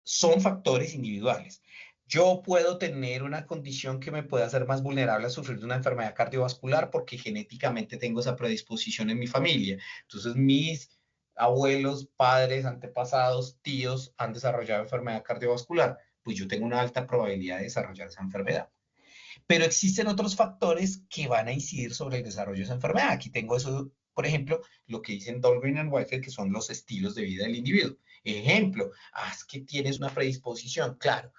Son factores individuales. Yo puedo tener una condición que me pueda hacer más vulnerable a sufrir de una enfermedad cardiovascular porque genéticamente tengo esa predisposición en mi familia. Entonces, mis abuelos, padres, antepasados, tíos han desarrollado enfermedad cardiovascular. Pues yo tengo una alta probabilidad de desarrollar esa enfermedad. Pero existen otros factores que van a incidir sobre el desarrollo de esa enfermedad. Aquí tengo eso, por ejemplo, lo que dicen Dahlgren y Whitehead, que son los estilos de vida del individuo. Ejemplo, es que tienes una predisposición, claro.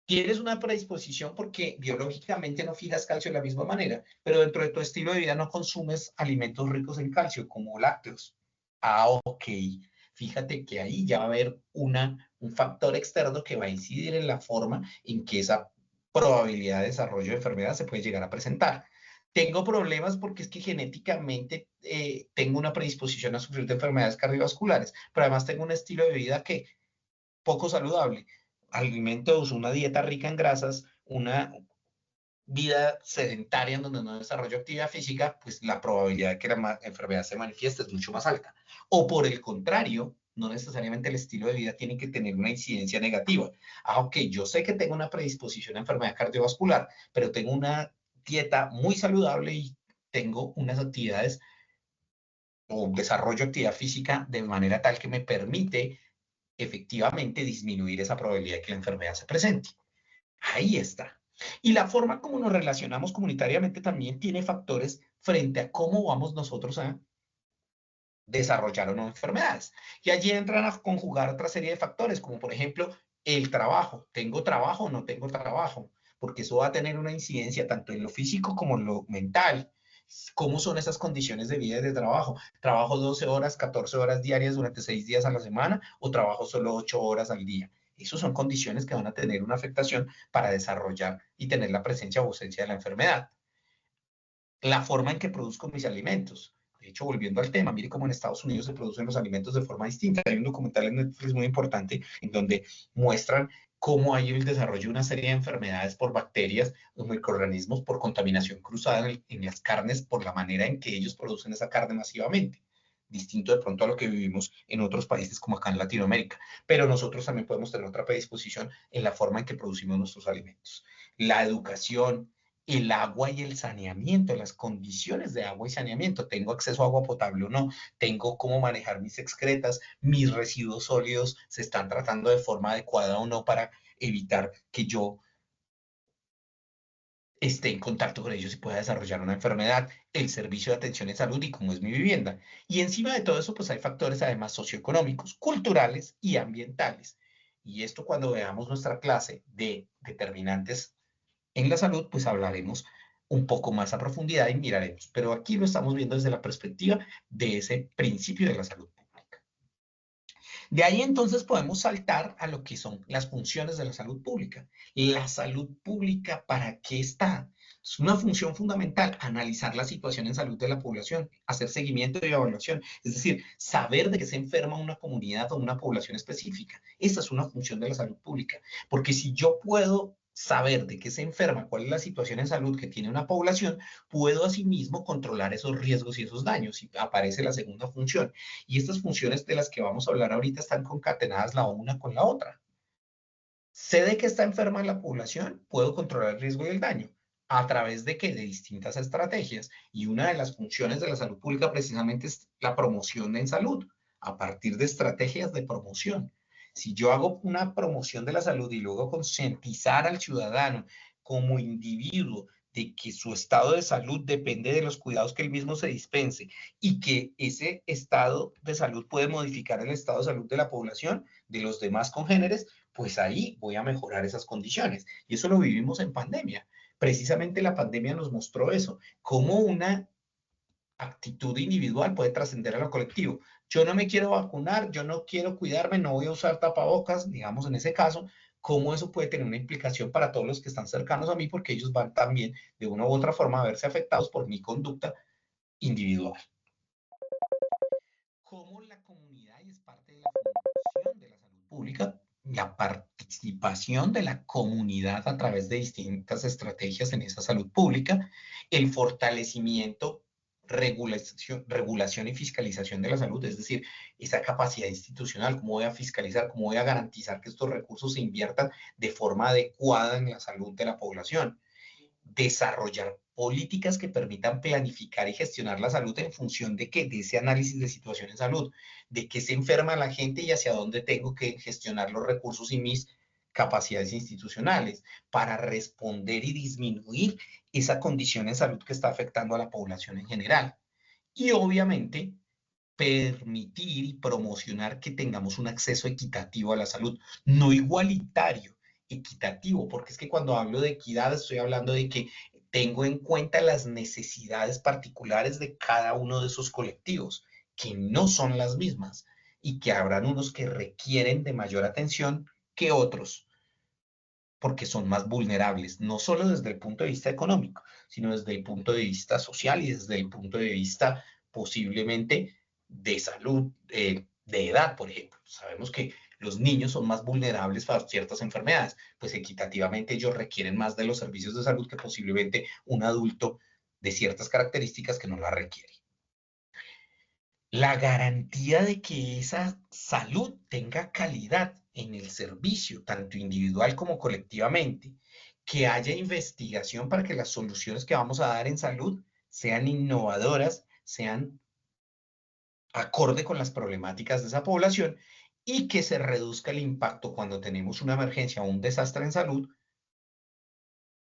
Tienes una predisposición porque biológicamente no fijas calcio de la misma manera, pero dentro de tu estilo de vida no consumes alimentos ricos en calcio, como lácteos. Ok. Fíjate que ahí ya va a haber un factor externo que va a incidir en la forma en que esa probabilidad de desarrollo de enfermedad se puede llegar a presentar. Tengo problemas porque es que genéticamente tengo una predisposición a sufrir de enfermedades cardiovasculares, pero además tengo un estilo de vida que poco saludable, alimentos, una dieta rica en grasas, una vida sedentaria en donde no desarrollo actividad física, pues la probabilidad de que la enfermedad se manifieste es mucho más alta. O por el contrario, no necesariamente el estilo de vida tiene que tener una incidencia negativa. Ok, yo sé que tengo una predisposición a enfermedad cardiovascular, pero tengo una dieta muy saludable y tengo unas actividades o desarrollo actividad física de manera tal que me permite efectivamente disminuir esa probabilidad de que la enfermedad se presente. Ahí está. Y la forma como nos relacionamos comunitariamente también tiene factores frente a cómo vamos nosotros a desarrollar o no enfermedades. Y allí entran a conjugar otra serie de factores, como por ejemplo el trabajo. ¿Tengo trabajo o no tengo trabajo? Porque eso va a tener una incidencia tanto en lo físico como en lo mental. ¿Cómo son esas condiciones de vida y de trabajo? ¿Trabajo 12 horas, 14 horas diarias durante 6 días a la semana o trabajo solo 8 horas al día? Esas son condiciones que van a tener una afectación para desarrollar y tener la presencia o ausencia de la enfermedad. La forma en que produzco mis alimentos. De hecho, volviendo al tema, mire cómo en Estados Unidos se producen los alimentos de forma distinta. Hay un documental en Netflix muy importante en donde muestran cómo hay el desarrollo de una serie de enfermedades por bacterias o microorganismos por contaminación cruzada en las carnes por la manera en que ellos producen esa carne masivamente. Distinto de pronto a lo que vivimos en otros países como acá en Latinoamérica. Pero nosotros también podemos tener otra predisposición en la forma en que producimos nuestros alimentos. La educación, el agua y el saneamiento, las condiciones de agua y saneamiento. ¿Tengo acceso a agua potable o no? ¿Tengo cómo manejar mis excretas? ¿Mis residuos sólidos se están tratando de forma adecuada o no para evitar que yo esté en contacto con ellos y pueda desarrollar una enfermedad? El servicio de atención en salud y cómo es mi vivienda. Y encima de todo eso, pues hay factores además socioeconómicos, culturales y ambientales. Y esto cuando veamos nuestra clase de determinantes en la salud, pues hablaremos un poco más a profundidad y miraremos. Pero aquí lo estamos viendo desde la perspectiva de ese principio de la salud pública. De ahí entonces podemos saltar a lo que son las funciones de la salud pública. La salud pública, ¿para qué está? Es una función fundamental, analizar la situación en salud de la población, hacer seguimiento y evaluación, es decir, saber de qué se enferma una comunidad o una población específica. Esa es una función de la salud pública, porque si yo puedo saber de qué se enferma, cuál es la situación en salud que tiene una población, puedo asimismo controlar esos riesgos y esos daños, y aparece la segunda función. Y estas funciones de las que vamos a hablar ahorita están concatenadas la una con la otra. Sé de que está enferma la población, puedo controlar el riesgo y el daño. ¿A través de qué? De distintas estrategias. Y una de las funciones de la salud pública precisamente es la promoción en salud, a partir de estrategias de promoción. Si yo hago una promoción de la salud y luego concientizar al ciudadano como individuo de que su estado de salud depende de los cuidados que él mismo se dispense y que ese estado de salud puede modificar el estado de salud de la población, de los demás congéneres, pues ahí voy a mejorar esas condiciones. Y eso lo vivimos en pandemia. Precisamente la pandemia nos mostró eso, cómo una actitud individual puede trascender a lo colectivo. Yo no me quiero vacunar, yo no quiero cuidarme, no voy a usar tapabocas, digamos en ese caso, cómo eso puede tener una implicación para todos los que están cercanos a mí, porque ellos van también de una u otra forma a verse afectados por mi conducta individual. Cómo la comunidad, y es parte de la función de la salud pública, la participación de la comunidad a través de distintas estrategias en esa salud pública, el fortalecimiento, regulación y fiscalización de la salud, es decir, esa capacidad institucional, cómo voy a fiscalizar, cómo voy a garantizar que estos recursos se inviertan de forma adecuada en la salud de la población. Desarrollar políticas que permitan planificar y gestionar la salud en función de qué, de ese análisis de situación en salud, de qué se enferma la gente y hacia dónde tengo que gestionar los recursos y mis capacidades institucionales para responder y disminuir esa condición en salud que está afectando a la población en general. Y obviamente permitir y promocionar que tengamos un acceso equitativo a la salud, no igualitario, equitativo, porque es que cuando hablo de equidad estoy hablando de que tengo en cuenta las necesidades particulares de cada uno de esos colectivos, que no son las mismas y que habrán unos que requieren de mayor atención que otros, porque son más vulnerables, no solo desde el punto de vista económico, sino desde el punto de vista social y desde el punto de vista posiblemente de salud, de edad, por ejemplo. Sabemos que los niños son más vulnerables para ciertas enfermedades, pues equitativamente ellos requieren más de los servicios de salud que posiblemente un adulto de ciertas características que no la requiere. La garantía de que esa salud tenga calidad en el servicio, tanto individual como colectivamente, que haya investigación para que las soluciones que vamos a dar en salud sean innovadoras, sean acorde con las problemáticas de esa población y que se reduzca el impacto cuando tenemos una emergencia o un desastre en salud,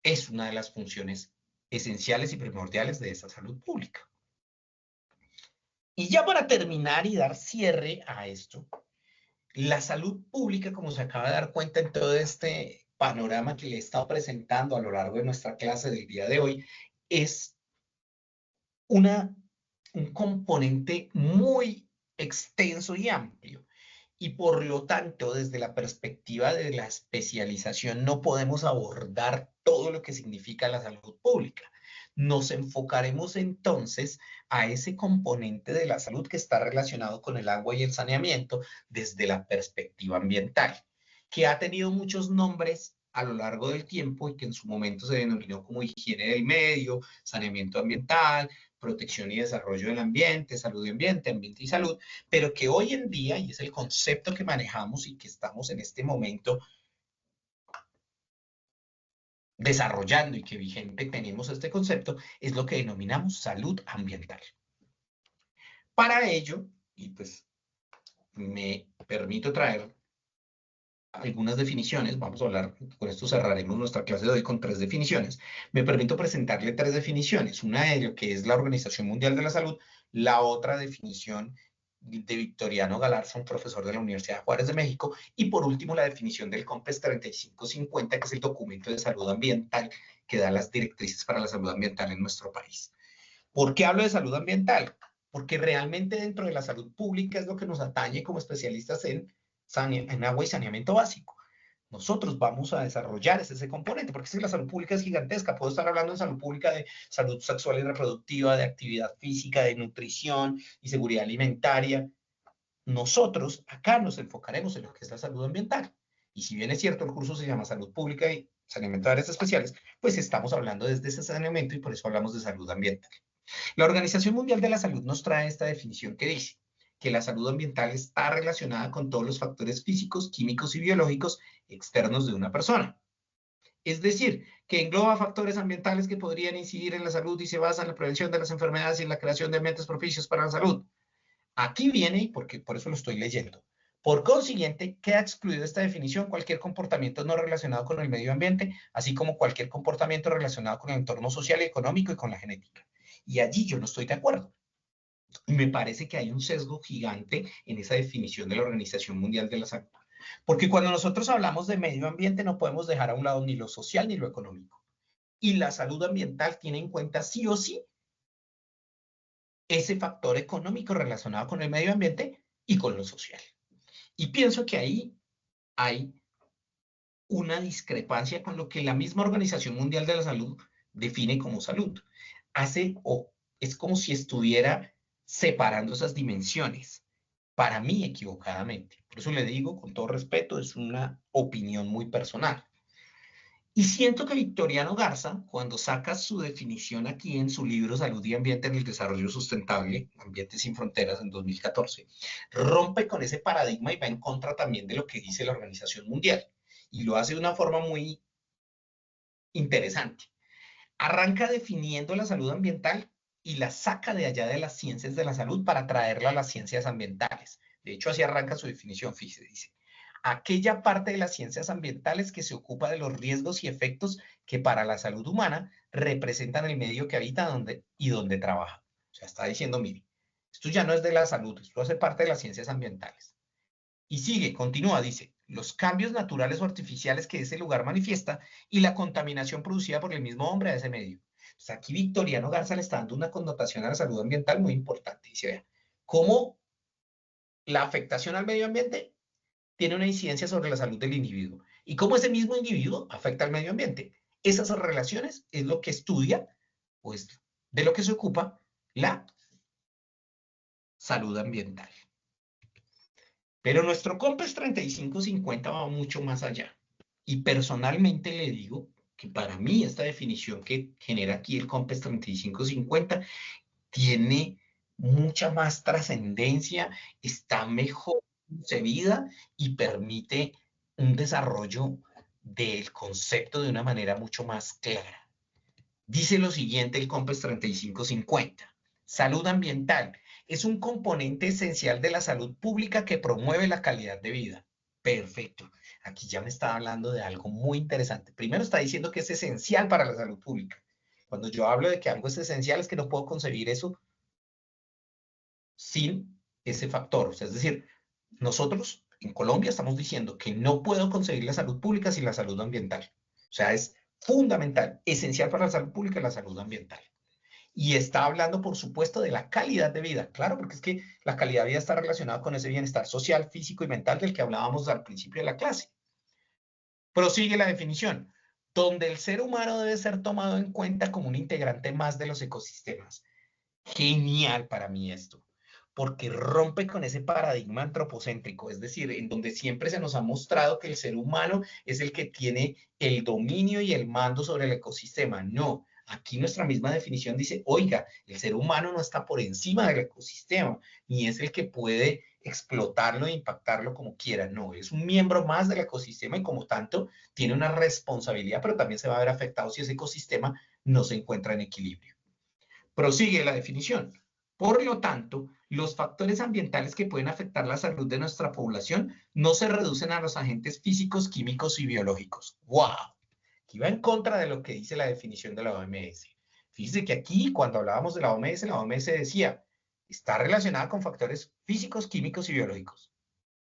es una de las funciones esenciales y primordiales de esa salud pública. Y ya para terminar y dar cierre a esto, la salud pública, como se acaba de dar cuenta en todo este panorama que le he estado presentando a lo largo de nuestra clase del día de hoy, es un componente muy extenso y amplio. Y por lo tanto, desde la perspectiva de la especialización, no podemos abordar todo lo que significa la salud pública. nos enfocaremos entonces a ese componente de la salud que está relacionado con el agua y el saneamiento desde la perspectiva ambiental, que ha tenido muchos nombres a lo largo del tiempo y que en su momento se denominó como higiene del medio, saneamiento ambiental, protección y desarrollo del ambiente, salud y ambiente, ambiente y salud, pero que hoy en día, y es el concepto que manejamos y que estamos en este momento desarrollando y que vigente tenemos este concepto, es lo que denominamos salud ambiental. Para ello, y pues me permito traer algunas definiciones, vamos a hablar, con esto cerraremos nuestra clase de hoy con 3 definiciones. Me permito presentarle 3 definiciones, una de ellas que es la Organización Mundial de la Salud, la otra definición de Victoriano Galarza, un profesor de la Universidad de Juárez de México, y por último la definición del COMPES 3550, que es el documento de salud ambiental que da las directrices para la salud ambiental en nuestro país. ¿Por qué hablo de salud ambiental? Porque realmente dentro de la salud pública es lo que nos atañe como especialistas en agua y saneamiento básico. Nosotros vamos a desarrollar ese componente, porque es que la salud pública es gigantesca. Puedo estar hablando de salud pública, de salud sexual y reproductiva, de actividad física, de nutrición y seguridad alimentaria. Nosotros acá nos enfocaremos en lo que es la salud ambiental. Y si bien es cierto, el curso se llama Salud Pública y Saneamiento de Áreas Especiales, pues estamos hablando desde ese saneamiento y por eso hablamos de salud ambiental. La Organización Mundial de la Salud nos trae esta definición que dice que la salud ambiental está relacionada con todos los factores físicos, químicos y biológicos externos de una persona. Es decir, que engloba factores ambientales que podrían incidir en la salud y se basa en la prevención de las enfermedades y en la creación de ambientes propicios para la salud. Aquí viene, y porque por eso lo estoy leyendo, por consiguiente, queda excluido esta definición cualquier comportamiento no relacionado con el medio ambiente, así como cualquier comportamiento relacionado con el entorno social y económico y con la genética. Y allí yo no estoy de acuerdo. Y me parece que hay un sesgo gigante en esa definición de la Organización Mundial de la Salud. Porque cuando nosotros hablamos de medio ambiente no podemos dejar a un lado ni lo social ni lo económico. Y la salud ambiental tiene en cuenta sí o sí ese factor económico relacionado con el medio ambiente y con lo social. Y pienso que ahí hay una discrepancia con lo que la misma Organización Mundial de la Salud define como salud. Es como si estuviera separando esas dimensiones, para mí equivocadamente. Por eso le digo, con todo respeto, es una opinión muy personal. Y siento que Victoriano Garza, cuando saca su definición aquí en su libro Salud y Ambiente en el Desarrollo Sustentable, Ambiente sin Fronteras, en 2014, rompe con ese paradigma y va en contra también de lo que dice la Organización Mundial. Y lo hace de una forma muy interesante. Arranca definiendo la salud ambiental y la saca de allá de las ciencias de la salud para traerla a las ciencias ambientales. De hecho, así arranca su definición, fíjese, dice, aquella parte de las ciencias ambientales que se ocupa de los riesgos y efectos que para la salud humana representan el medio que habita y donde trabaja. O sea, está diciendo, mire, esto ya no es de la salud, esto hace parte de las ciencias ambientales. Y sigue, continúa, dice, los cambios naturales o artificiales que ese lugar manifiesta y la contaminación producida por el mismo hombre a ese medio. Pues aquí Victoriano Garza le está dando una connotación a la salud ambiental muy importante. Dice, vea, cómo la afectación al medio ambiente tiene una incidencia sobre la salud del individuo y cómo ese mismo individuo afecta al medio ambiente. Esas relaciones es lo que estudia, o es de lo que se ocupa la salud ambiental. Pero nuestro COMPES 3550 va mucho más allá. Y personalmente le digo que para mí esta definición que genera aquí el COMPES 3550 tiene mucha más trascendencia, está mejor concebida y permite un desarrollo del concepto de una manera mucho más clara. Dice lo siguiente el COMPES 3550. Salud ambiental es un componente esencial de la salud pública que promueve la calidad de vida. Perfecto. Aquí ya me está hablando de algo muy interesante. Primero está diciendo que es esencial para la salud pública. Cuando yo hablo de que algo es esencial es que no puedo concebir eso sin ese factor. O sea, es decir, nosotros en Colombia estamos diciendo que no puedo concebir la salud pública sin la salud ambiental. O sea, es fundamental, esencial para la salud pública la salud ambiental. Y está hablando, por supuesto, de la calidad de vida. Claro, porque es que la calidad de vida está relacionada con ese bienestar social, físico y mental del que hablábamos al principio de la clase. Prosigue la definición. donde el ser humano debe ser tomado en cuenta como un integrante más de los ecosistemas. Genial para mí esto, porque rompe con ese paradigma antropocéntrico, es decir, en donde siempre se nos ha mostrado que el ser humano es el que tiene el dominio y el mando sobre el ecosistema. No, aquí nuestra misma definición dice, oiga, el ser humano no está por encima del ecosistema, ni es el que puede explotarlo e impactarlo como quiera. No, es un miembro más del ecosistema y como tanto tiene una responsabilidad, pero también se va a ver afectado si ese ecosistema no se encuentra en equilibrio. Prosigue la definición. Por lo tanto, los factores ambientales que pueden afectar la salud de nuestra población no se reducen a los agentes físicos, químicos y biológicos. ¡Wow! Aquí va en contra de lo que dice la definición de la OMS. Fíjese que aquí, cuando hablábamos de la OMS decía, está relacionada con factores físicos, químicos y biológicos.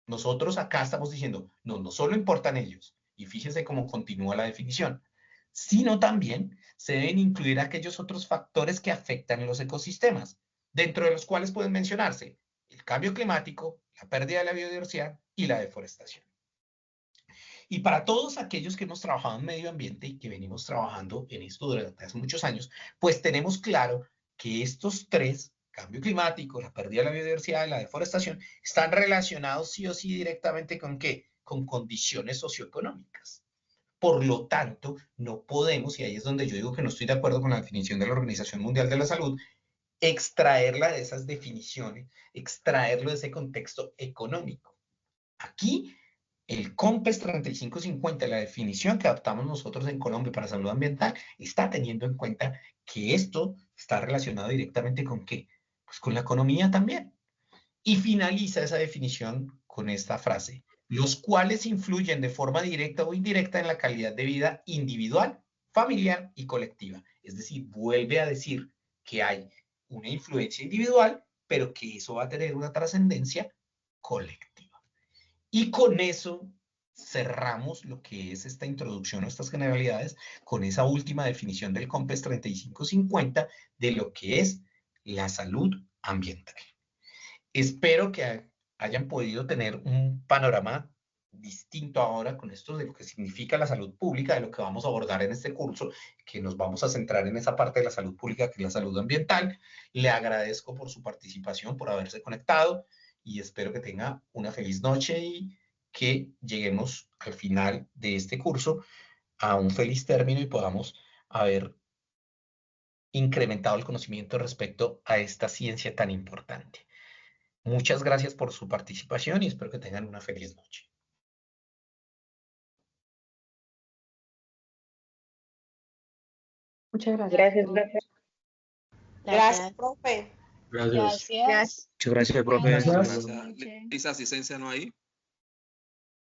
Nosotros acá estamos diciendo, no, no solo importan ellos, y fíjese cómo continúa la definición, sino también se deben incluir aquellos otros factores que afectan los ecosistemas, dentro de los cuales pueden mencionarse el cambio climático, la pérdida de la biodiversidad y la deforestación. Y para todos aquellos que hemos trabajado en medio ambiente y que venimos trabajando en esto durante hace muchos años, pues tenemos claro que estos tres, cambio climático, la pérdida de la biodiversidad y la deforestación, están relacionados sí o sí directamente con ¿qué? Con condiciones socioeconómicas. Por lo tanto, no podemos, y ahí es donde yo digo que no estoy de acuerdo con la definición de la Organización Mundial de la Salud, extraerla de esas definiciones, extraerlo de ese contexto económico. Aquí, el COMPES 3550, la definición que adoptamos nosotros en Colombia para salud ambiental, está teniendo en cuenta que esto está relacionado directamente con ¿qué? Pues con la economía también. Y finaliza esa definición con esta frase, los cuales influyen de forma directa o indirecta en la calidad de vida individual, familiar y colectiva. Es decir, vuelve a decir que hay una influencia individual, pero que eso va a tener una trascendencia colectiva. Y con eso cerramos lo que es esta introducción a estas generalidades con esa última definición del COMPES 3550 de lo que es la salud ambiental. Espero que hayan podido tener un panorama distinto ahora con esto de lo que significa la salud pública, de lo que vamos a abordar en este curso, que nos vamos a centrar en esa parte de la salud pública que es la salud ambiental. Le agradezco por su participación, por haberse conectado y espero que tenga una feliz noche y que lleguemos al final de este curso a un feliz término y podamos haber incrementado el conocimiento respecto a esta ciencia tan importante. Muchas gracias por su participación y espero que tengan una feliz noche. Muchas gracias. Gracias, profe. Gracias, profe. Gracias. Gracias. Muchas gracias, profe. Gracias. Esa asistencia no hay.